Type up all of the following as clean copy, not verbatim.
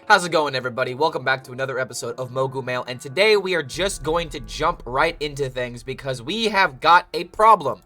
How's it going, everybody? Welcome back to another episode of Mogu Mail, and today we are just going to jump right into things because we have got a problem.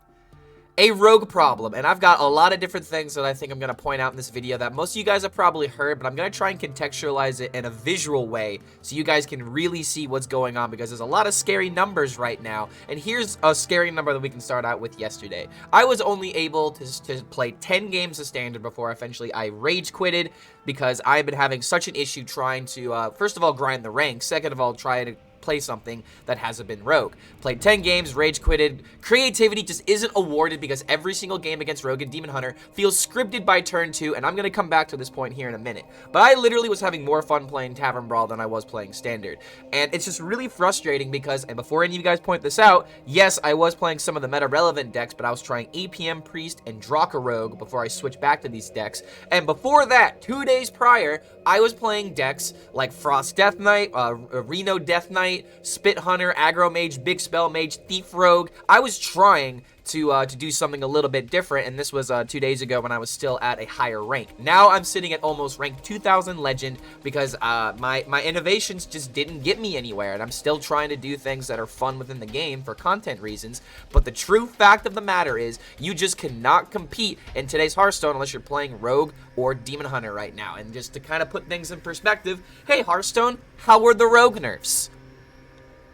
A rogue problem, and I've got a lot of different things that I think I'm going to point out in this video that most of you guys have probably heard, but I'm going to try and contextualize it in a visual way so you guys can really see what's going on, because there's a lot of scary numbers right now, and here's a scary number that we can start out with yesterday. I was only able to play 10 games of standard before eventually I rage quitted because I've been having such an issue trying to, first of all, grind the rank, second of all, try to play something that hasn't been rogue. Played 10 games, rage quitted. Creativity just isn't awarded because every single game against rogue and demon hunter feels scripted by turn 2, and I'm gonna come back to this point here in a minute. But I literally was having more fun playing Tavern Brawl than I was playing standard, and it's just really frustrating because, and before any of you guys point this out, yes, I was playing some of the meta relevant decks, but I was trying APM Priest and Draka Rogue before I switched back to these decks. And before that, 2 days prior, I was playing decks like Frost Death Knight, Reno Death Knight, Spit Hunter, Aggro Mage, Big Spell Mage, Thief Rogue. I was trying to do something a little bit different, and this was 2 days ago when I was still at a higher rank. Now I'm sitting at almost rank 2000 legend because my innovations just didn't get me anywhere, and I'm still trying to do things that are fun within the game for content reasons. But the true fact of the matter is you just cannot compete in today's Hearthstone unless you're playing rogue or demon hunter right now. And just to kind of put things in perspective, hey Hearthstone, how were the rogue nerfs?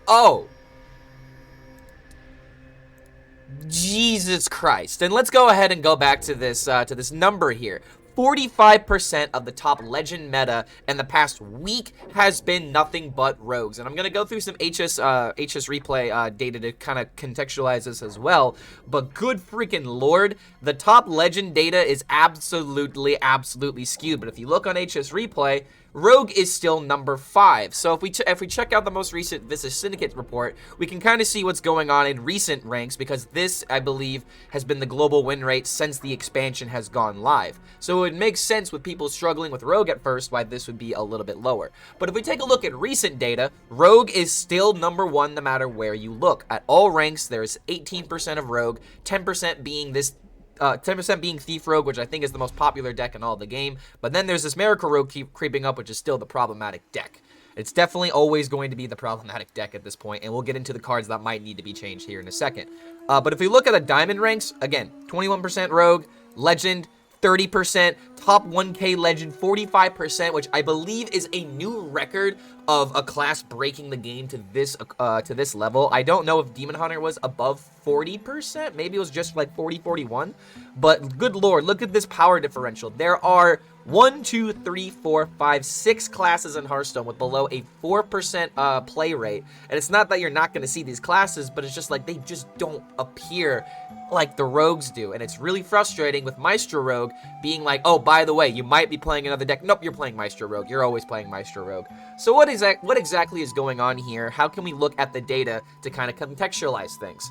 Oh, Jesus Christ. And let's go ahead and go back to this number here. 45% of the top legend meta in the past week has been nothing but rogues. And I'm going to go through some HS replay data to kind of contextualize this as well. But good freaking lord, the top legend data is absolutely skewed. But if you look on HS replay, rogue is still number 5. So if we check out the most recent Vista Syndicate report, we can kind of see what's going on in recent ranks, because this, I believe, has been the global win rate since the expansion has gone live. So it makes sense with people struggling with rogue at first why this would be a little bit lower. But if we take a look at recent data, rogue is still number 1 no matter where you look. At all ranks, there's 18% of rogue, 10% being this 10% being Thief Rogue, which I think is the most popular deck in all the game. But then there's this Miracle Rogue creeping up, which is still the problematic deck. It's definitely always going to be the problematic deck at this point, and we'll get into the cards that might need to be changed here in a second. But if we look at the Diamond ranks, again, 21% Rogue, Legend, 30%, top 1k Legend, 45%, which I believe is a new record of a class breaking the game to this level. I don't know if Demon Hunter was above 40%. Maybe it was just like 40, 41. But good lord, look at this power differential. There are 1, 2, 3, 4, 5, 6 classes in Hearthstone with below a 4% play rate. And it's not that you're not going to see these classes, but it's just like they just don't appear like the rogues do. And it's really frustrating with Maestro Rogue being like, oh, by the way, you might be playing another deck. Nope, you're playing Maestro Rogue. You're always playing Maestro Rogue. So what exactly is going on here? How can we look at the data to kind of contextualize things?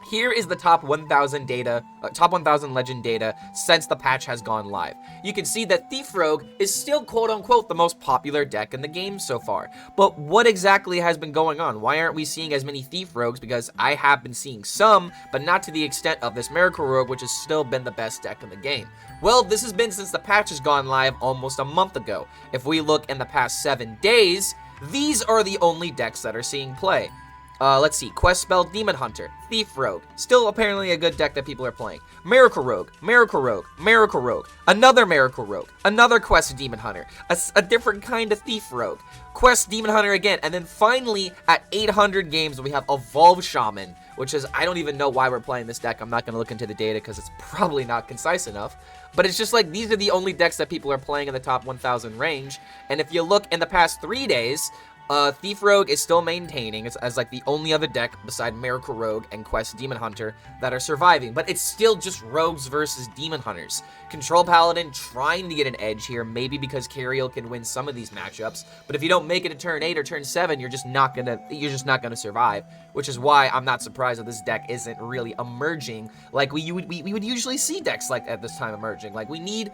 Here is the top 1,000 data, top 1,000 legend data since the patch has gone live. You can see that Thief Rogue is still quote-unquote the most popular deck in the game so far. But what exactly has been going on? Why aren't we seeing as many Thief Rogues? Because I have been seeing some, but not to the extent of this Miracle Rogue, which has still been the best deck in the game. Well, this has been since the patch has gone live almost a month ago. If we look in the past 7 days, these are the only decks that are seeing play. Let's see, Quest Spell, Demon Hunter, Thief Rogue, still apparently a good deck that people are playing. Miracle Rogue, Miracle Rogue, Miracle Rogue, another Miracle Rogue, another Quest Demon Hunter, a different kind of Thief Rogue, Quest Demon Hunter again, and then finally, at 800 games, we have Evolve Shaman, which is, I don't even know why we're playing this deck. I'm not going to look into the data because it's probably not concise enough. But it's just like, these are the only decks that people are playing in the top 1,000 range, and if you look in the past 3 days, Thief Rogue is still maintaining as like the only other deck beside Miracle Rogue and Quest Demon Hunter that are surviving, but it's still just rogues versus demon hunters. Control Paladin trying to get an edge here, maybe because Cariel can win some of these matchups, but if you don't make it to turn 8 or turn 7, you're just not gonna survive, which is why I'm not surprised that this deck isn't really emerging like we would usually see decks like at this time emerging. Like, we need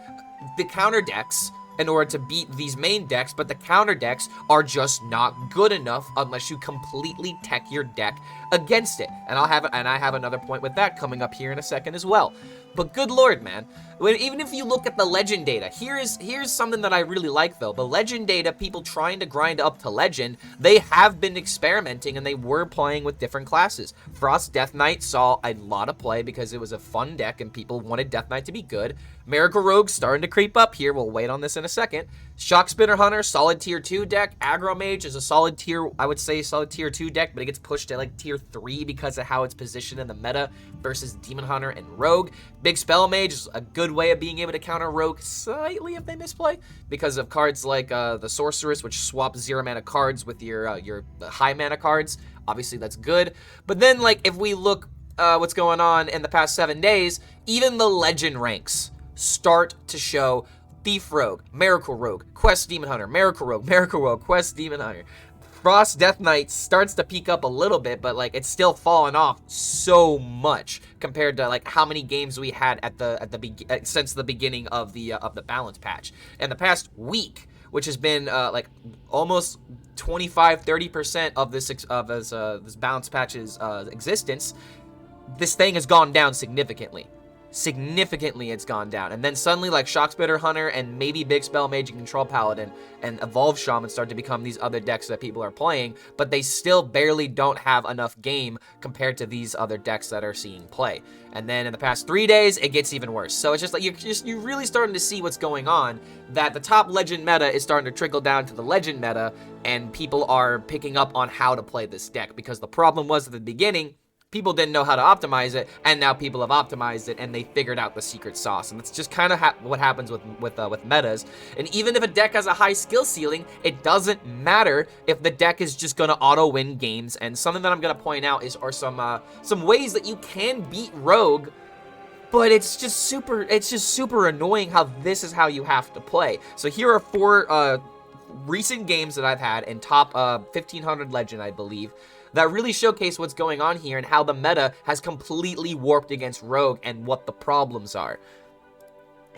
the counter decks in order to beat these main decks, but the counter decks are just not good enough unless you completely tech your deck against it. And I have another point with that coming up here in a second as well. But good lord, man. Even if you look at the legend data, here's something that I really like, though. The legend data, people trying to grind up to legend, they have been experimenting, and they were playing with different classes. Frost Death Knight saw a lot of play because it was a fun deck, and people wanted Death Knight to be good. Miracle Rogue's starting to creep up here. We'll wait on this in a second. Shock Spitter Hunter, solid tier 2 deck. Aggro Mage is a solid tier, I would say solid tier 2 deck, but it gets pushed to like tier 3 because of how it's positioned in the meta versus Demon Hunter and Rogue. Big Spell Mage is a good way of being able to counter Rogue slightly if they misplay because of cards like the Sorceress, which swaps 0 mana cards with your high mana cards. Obviously, that's good. But then, like, if we look what's going on in the past 7 days, even the legend ranks start to show Thief Rogue, Miracle Rogue, Quest Demon Hunter, Miracle Rogue, Quest Demon Hunter. Frost Death Knight starts to peak up a little bit, but like it's still fallen off so much compared to like how many games we had since the beginning of the balance patch. In the past week, which has been like almost 25-30% of this balance patch's existence, this thing has gone down significantly. It's gone down. And then suddenly, like, Shockspitter Hunter and maybe Big Spell Mage and Control Paladin and Evolve Shaman start to become these other decks that people are playing, but they still barely don't have enough game compared to these other decks that are seeing play. And then in the past 3 days, it gets even worse. So it's just like you're really starting to see what's going on, that the top legend meta is starting to trickle down to the legend meta, and people are picking up on how to play this deck, because the problem was at the beginning, people didn't know how to optimize it, and now people have optimized it, and they figured out the secret sauce. And that's just kind of what happens with metas. And even if a deck has a high skill ceiling, it doesn't matter if the deck is just going to auto-win games. And something that I'm going to point out are some ways that you can beat Rogue, but it's just super annoying how this is how you have to play. So here are 4 recent games that I've had in top 1500 Legend, I believe, that really showcase what's going on here and how the meta has completely warped against Rogue and what the problems are.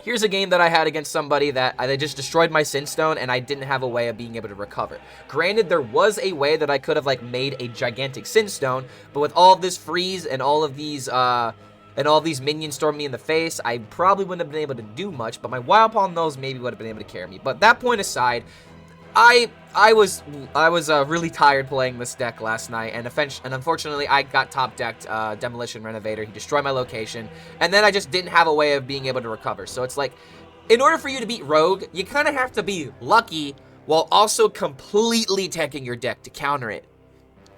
Here's a game that I had against somebody that they just destroyed my Sinstone, and I didn't have a way of being able to recover. Granted, there was a way that I could have like made a gigantic Sinstone, but with all of this freeze and all of these minions storming me in the face, I probably wouldn't have been able to do much, but my Wild Paw Nose maybe would have been able to carry me. But that point aside, I was really tired playing this deck last night, and unfortunately I got top decked Demolition Renovator. He destroyed my location, and then I just didn't have a way of being able to recover. So it's like, in order for you to beat Rogue, you kind of have to be lucky while also completely teching your deck to counter it.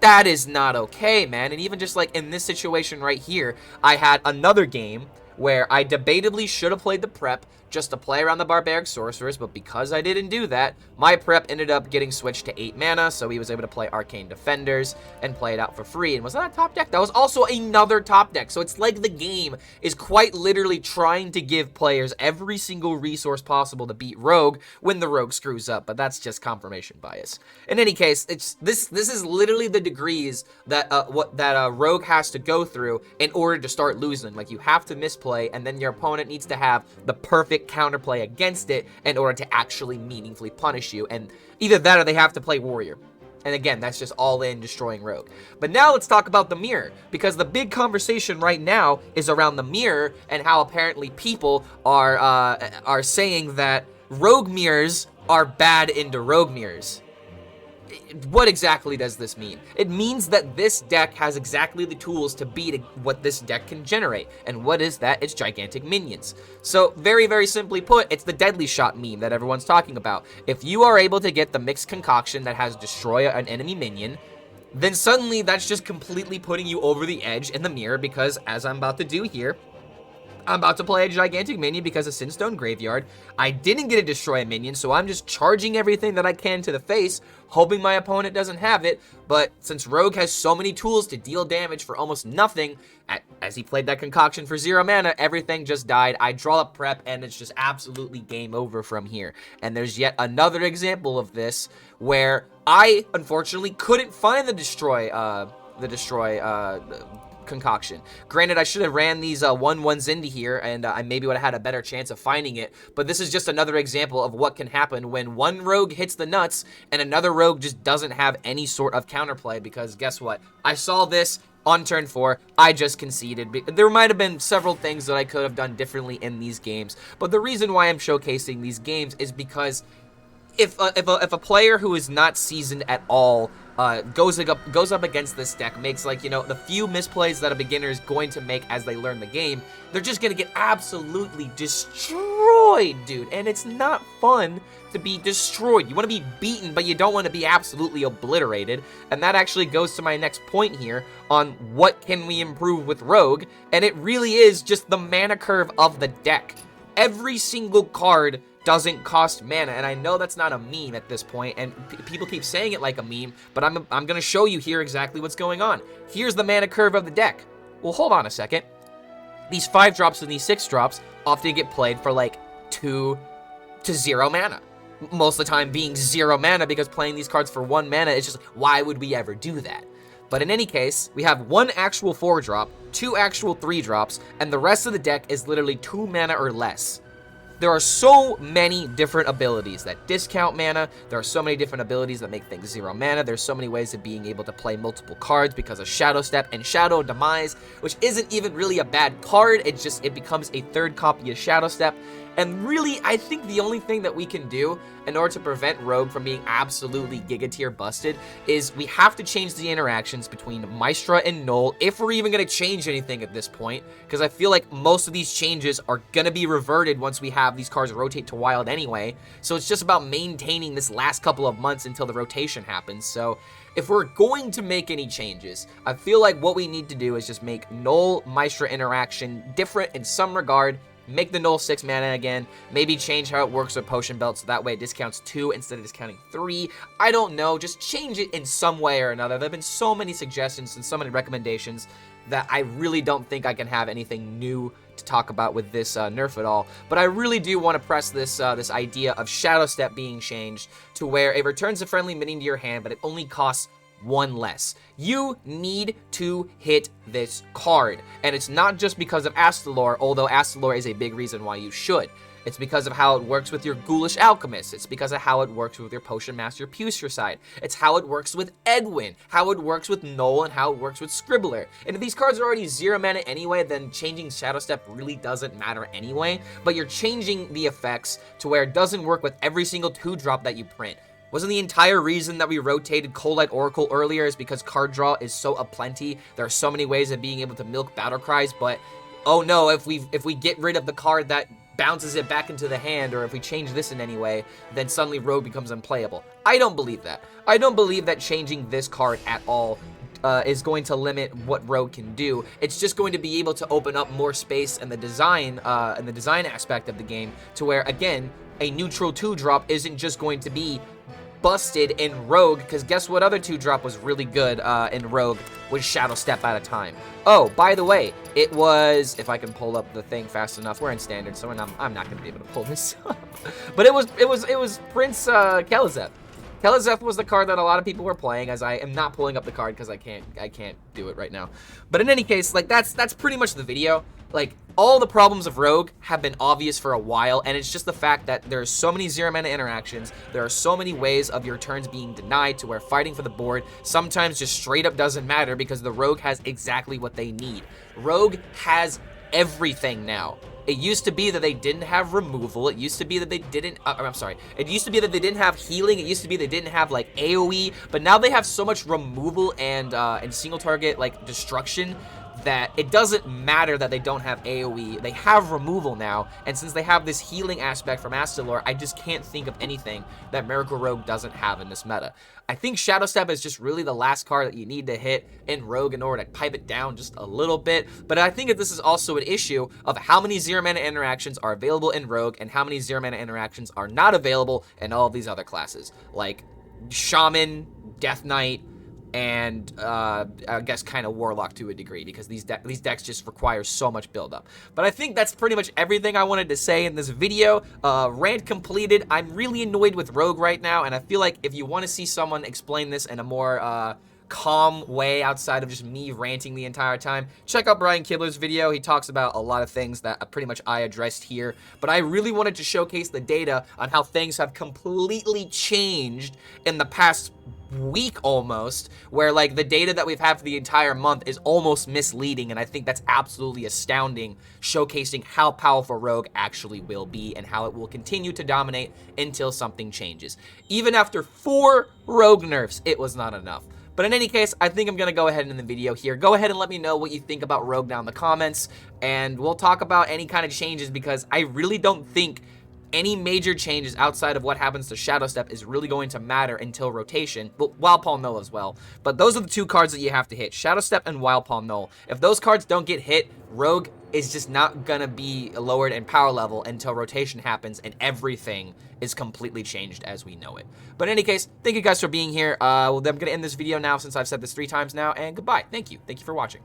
That is not okay, man. And even just like in this situation right here, I had another game where I debatably should have played the prep just to play around the Barbaric Sorceress, but because I didn't do that, my prep ended up getting switched to 8 mana, so he was able to play Arcane Defenders and play it out for free. And was that a top deck? That was also another top deck. So it's like the game is quite literally trying to give players every single resource possible to beat Rogue when the Rogue screws up, but that's just confirmation bias. In any case, this is literally the degrees that Rogue has to go through in order to start losing. Like, you have to misplay, and then your opponent needs to have the perfect counterplay against it in order to actually meaningfully punish you, and either that or they have to play Warrior. And again, that's just all in destroying Rogue. But now let's talk about the mirror, because the big conversation right now is around the mirror and how apparently people are saying that Rogue mirrors are bad into Rogue mirrors. What exactly does this mean? It means that this deck has exactly the tools to beat what this deck can generate. And what is that? It's gigantic minions. So very, very simply put, it's the Deadly Shot meme that everyone's talking about. If you are able to get the mixed concoction that has destroy an enemy minion, then suddenly that's just completely putting you over the edge in the mirror, because as I'm about to do here, I'm about to play a gigantic minion because of Sinstone Graveyard. I didn't get to destroy a minion, so I'm just charging everything that I can to the face, hoping my opponent doesn't have it. But since Rogue has so many tools to deal damage for almost nothing, as he played that concoction for 0 mana, everything just died. I draw a prep, and it's just absolutely game over from here. And there's yet another example of this where I, unfortunately, couldn't find the destroy concoction. Granted, I should have ran these 1/1s into here, and I maybe would have had a better chance of finding it, but this is just another example of what can happen when one rogue hits the nuts and another rogue just doesn't have any sort of counterplay, because guess what? I saw this On turn 4, I just conceded. There might have been several things that I could have done differently in these games, but the reason why I'm showcasing these games is because if a player who is not seasoned at all goes up against this deck, makes, like, you know, the few misplays that a beginner is going to make as they learn the game, they're just gonna get absolutely destroyed, dude. And it's not fun to be destroyed. You want to be beaten, but you don't want to be absolutely obliterated. And that actually goes to my next point here on what can we improve with Rogue, and it really is just the mana curve of the deck. Every single card doesn't cost mana, and I know that's not a meme at this point, and people keep saying it like a meme, but I'm gonna show you here exactly what's going on. Here's the mana curve of the deck. Well, hold on a second. These 5-drops and these 6-drops often get played for like 2 to 0 mana. Most of the time being 0 mana, because playing these cards for 1 mana is just, why would we ever do that? But in any case, we have 1 actual 4-drop, 2 actual 3-drops, and the rest of the deck is literally 2 mana or less. There are so many different abilities that discount mana. There are so many different abilities that make things 0 mana. There's so many ways of being able to play multiple cards because of Shadow Step and Shadow Demise, which isn't even really a bad card. It's just, it becomes a 3rd copy of Shadow Step. And really, I think the only thing that we can do in order to prevent Rogue from being absolutely Giga Tier busted is we have to change the interactions between Maestra and Null, if we're even going to change anything at this point, because I feel like most of these changes are going to be reverted once we have these cards rotate to Wild anyway. So it's just about maintaining this last couple of months until the rotation happens. So if we're going to make any changes, I feel like what we need to do is just make Null Maestra interaction different in some regard. Make the Null 6 mana again. Maybe change how it works with Potion Belt so that way it discounts 2 instead of discounting 3. I don't know. Just change it in some way or another. There have been so many suggestions and so many recommendations that I really don't think I can have anything new to talk about with this nerf at all. But I really do want to press this this idea of Shadow Step being changed to where it returns a friendly minion to your hand, but it only costs 1 less. You need to hit this card. And it's not just because of Astalor, although Astalor is a big reason why you should. It's because of how it works with your Ghoulish Alchemist. It's because of how it works with your Potion Master Pucericide. It's how it works with Edwin, how it works with Null, and how it works with Scribbler. And if these cards are already 0 mana anyway, then changing Shadow Step really doesn't matter anyway. But you're changing the effects to where it doesn't work with every single 2-drop that you print. Wasn't the entire reason that we rotated Coldlight Oracle earlier is because card draw is so aplenty? There are so many ways of being able to milk Battle Cries, but oh no, if we get rid of the card that bounces it back into the hand, or if we change this in any way, then suddenly Rogue becomes unplayable. I don't believe that. I don't believe that changing this card at all is going to limit what Rogue can do. It's just going to be able to open up more space in the design aspect of the game, to where, again, a neutral 2-drop isn't just going to be busted in Rogue, because guess what other 2-drop was really good in Rogue? Was Shadow Step at a time. Oh, by the way, it was, if I can pull up the thing fast enough, we're in standard, so I'm not going to be able to pull this up. But it was Prince Kelazeth. Kelazeth was the card that a lot of people were playing, as I am not pulling up the card because I can't do it right now. But in any case, like, that's pretty much the video. Like, all the problems of Rogue have been obvious for a while, and it's just the fact that there are so many 0 mana interactions, there are so many ways of your turns being denied, to where fighting for the board sometimes just straight up doesn't matter because the Rogue has exactly what they need. Rogue has everything now. It used to be that they didn't have removal. It used to be that they didn't, it used to be that they didn't have healing. It used to be they didn't have, like, AoE, but now they have so much removal and single target, like, destruction, that it doesn't matter that they don't have AoE. They have removal now, and since they have this healing aspect from Astalor, I just can't think of anything that Miracle Rogue doesn't have in this meta. I think Shadow Step is just really the last card that you need to hit in Rogue in order to pipe it down just a little bit, but I think that this is also an issue of how many 0 mana interactions are available in Rogue and how many 0 mana interactions are not available in all of these other classes, like Shaman, Death Knight, and I guess kind of Warlock to a degree, because these decks just require so much buildup. But I think that's pretty much everything I wanted to say in this video. Rant completed. I'm really annoyed with Rogue right now, and I feel like if you want to see someone explain this in a more calm way outside of just me ranting the entire time, check out Brian Kibler's video. He talks about a lot of things that pretty much I addressed here, but I really wanted to showcase the data on how things have completely changed in the past week almost, where like the data that we've had for the entire month is almost misleading, and I think that's absolutely astounding, showcasing how powerful Rogue actually will be and how it will continue to dominate until something changes. Even after 4 Rogue nerfs, it was not enough. But in any case, I think I'm going to go ahead and end the video here. Go ahead and let me know what you think about Rogue down in the comments, and we'll talk about any kind of changes, because I really don't think any major changes outside of what happens to Shadow Step is really going to matter until rotation. Well, Wild Palm Null as well. But those are the 2 cards that you have to hit, Shadow Step and Wild Palm Null. If those cards don't get hit, Rogue is just not gonna be lowered in power level until rotation happens and everything is completely changed as we know it. But in any case, thank you guys for being here. I'm gonna end this video now since I've said this 3 times now, and goodbye. Thank you for watching.